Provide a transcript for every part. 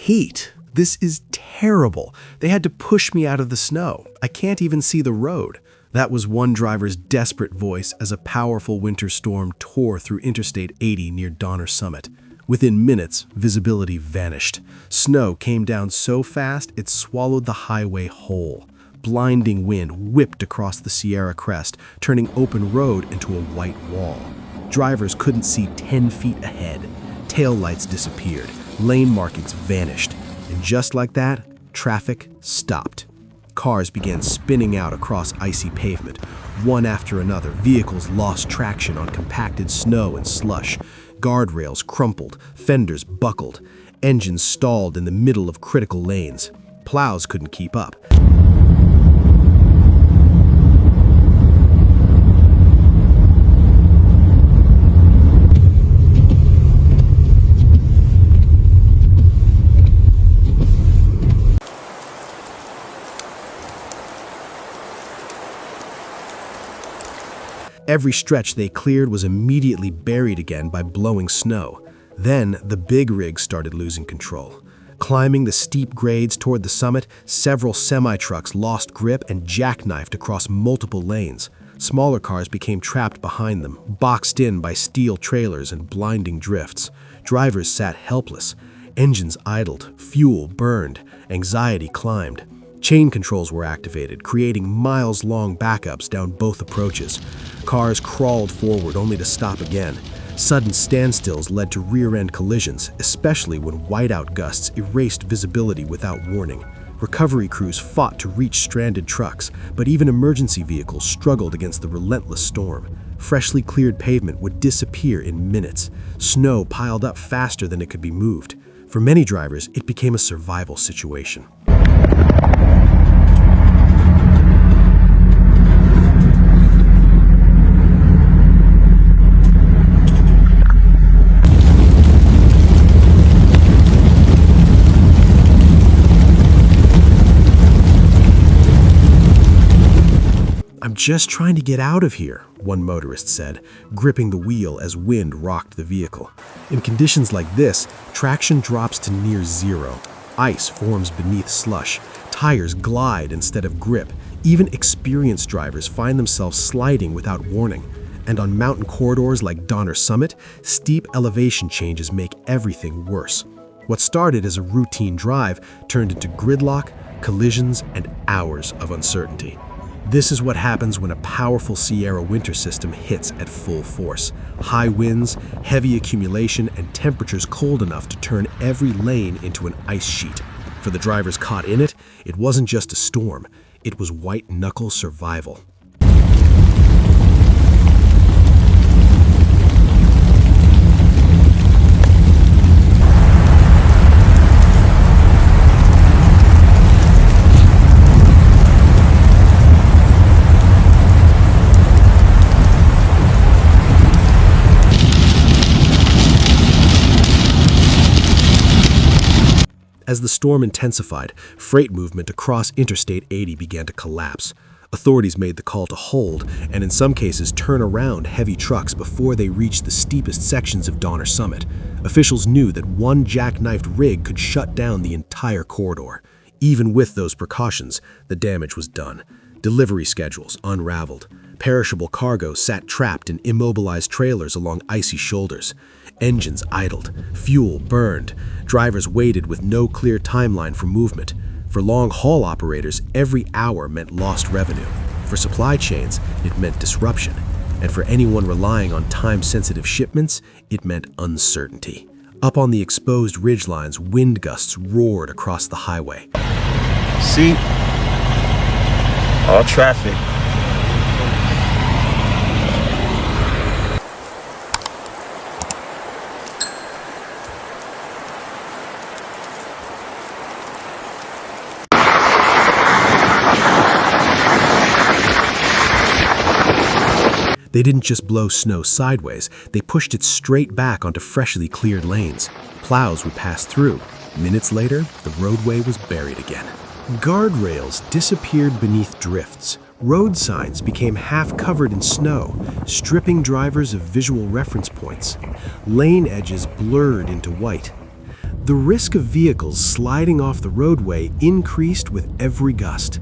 heat. This is terrible. They had to push me out of the snow. I can't even see the road." That was one driver's desperate voice as a powerful winter storm tore through Interstate 80 near Donner Summit. Within minutes, visibility vanished. Snow came down so fast it swallowed the highway whole. Blinding wind whipped across the Sierra crest, turning open road into a white wall. Drivers couldn't see 10 feet ahead. Taillights disappeared. Lane markings vanished. And just like that, traffic stopped. Cars began spinning out across icy pavement. One after another, vehicles lost traction on compacted snow and slush. Guardrails crumpled, fenders buckled. Engines stalled in the middle of critical lanes. Plows couldn't keep up. Every stretch they cleared was immediately buried again by blowing snow. Then the big rigs started losing control. Climbing the steep grades toward the summit, several semi-trucks lost grip and jackknifed across multiple lanes. Smaller cars became trapped behind them, boxed in by steel trailers and blinding drifts. Drivers sat helpless. Engines idled, fuel burned, anxiety climbed. Chain controls were activated, creating miles-long backups down both approaches. Cars crawled forward only to stop again. Sudden standstills led to rear-end collisions, especially when whiteout gusts erased visibility without warning. Recovery crews fought to reach stranded trucks, but even emergency vehicles struggled against the relentless storm. Freshly cleared pavement would disappear in minutes. Snow piled up faster than it could be moved. For many drivers, it became a survival situation. "I'm just trying to get out of here," one motorist said, gripping the wheel as wind rocked the vehicle. In conditions like this, traction drops to near zero. Ice forms beneath slush. Tires glide instead of grip. Even experienced drivers find themselves sliding without warning. And on mountain corridors like Donner Summit, steep elevation changes make everything worse. What started as a routine drive turned into gridlock, collisions, and hours of uncertainty. This is what happens when a powerful Sierra winter system hits at full force. High winds, heavy accumulation, and temperatures cold enough to turn every lane into an ice sheet. For the drivers caught in it, it wasn't just a storm, it was white-knuckle survival. As the storm intensified, freight movement across Interstate 80 began to collapse. Authorities made the call to hold, and in some cases turn around heavy trucks before they reached the steepest sections of Donner Summit. Officials knew that one jackknifed rig could shut down the entire corridor. Even with those precautions, the damage was done. Delivery schedules unraveled. Perishable cargo sat trapped in immobilized trailers along icy shoulders. Engines idled. Fuel burned. Drivers waited with no clear timeline for movement. For long-haul operators, every hour meant lost revenue. For supply chains, it meant disruption. And for anyone relying on time-sensitive shipments, it meant uncertainty. Up on the exposed ridgelines, wind gusts roared across the highway. See? All traffic. They didn't just blow snow sideways, they pushed it straight back onto freshly cleared lanes. Plows would pass through. Minutes later, the roadway was buried again. Guardrails disappeared beneath drifts. Road signs became half covered in snow, stripping drivers of visual reference points. Lane edges blurred into white. The risk of vehicles sliding off the roadway increased with every gust.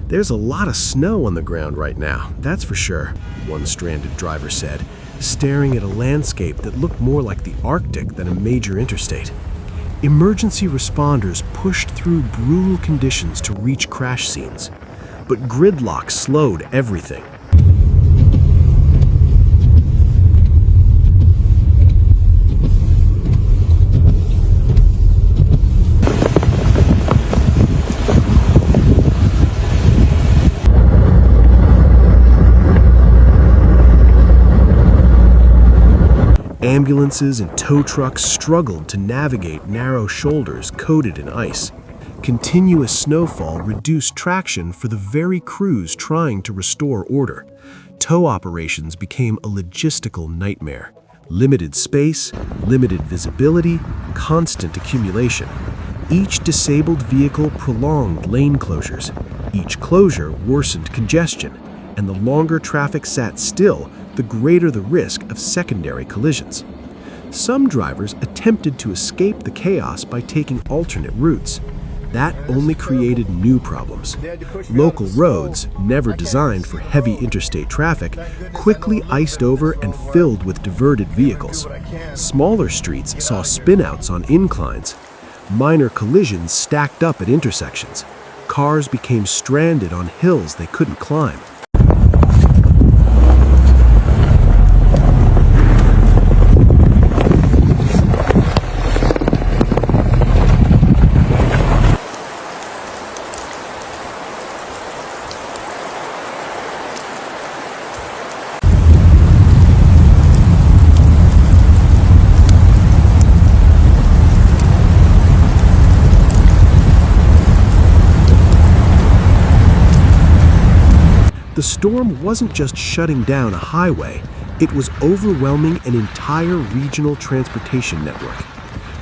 "There's a lot of snow on the ground right now, that's for sure," one stranded driver said, staring at a landscape that looked more like the Arctic than a major interstate. Emergency responders pushed through brutal conditions to reach crash scenes, but gridlock slowed everything. Ambulances and tow trucks struggled to navigate narrow shoulders coated in ice. Continuous snowfall reduced traction for the very crews trying to restore order. Tow operations became a logistical nightmare. Limited space, limited visibility, constant accumulation. Each disabled vehicle prolonged lane closures. Each closure worsened congestion, and the longer traffic sat still, the greater the risk of secondary collisions. Some drivers attempted to escape the chaos by taking alternate routes. That only created new problems. Local roads, never designed for heavy interstate traffic, quickly iced over and filled with diverted vehicles. Smaller streets saw spinouts on inclines. Minor collisions stacked up at intersections. Cars became stranded on hills they couldn't climb. The storm wasn't just shutting down a highway, it was overwhelming an entire regional transportation network.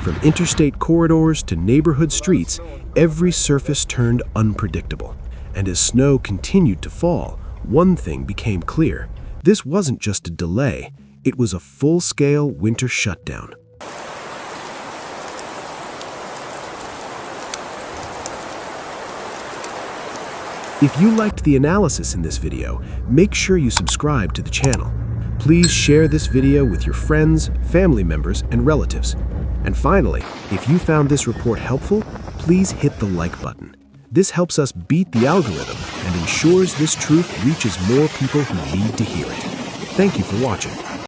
From interstate corridors to neighborhood streets, every surface turned unpredictable. And as snow continued to fall, one thing became clear. This wasn't just a delay, it was a full-scale winter shutdown. If you liked the analysis in this video, make sure you subscribe to the channel. Please share this video with your friends, family members, and relatives. And finally, if you found this report helpful, please hit the like button. This helps us beat the algorithm and ensures this truth reaches more people who need to hear it. Thank you for watching.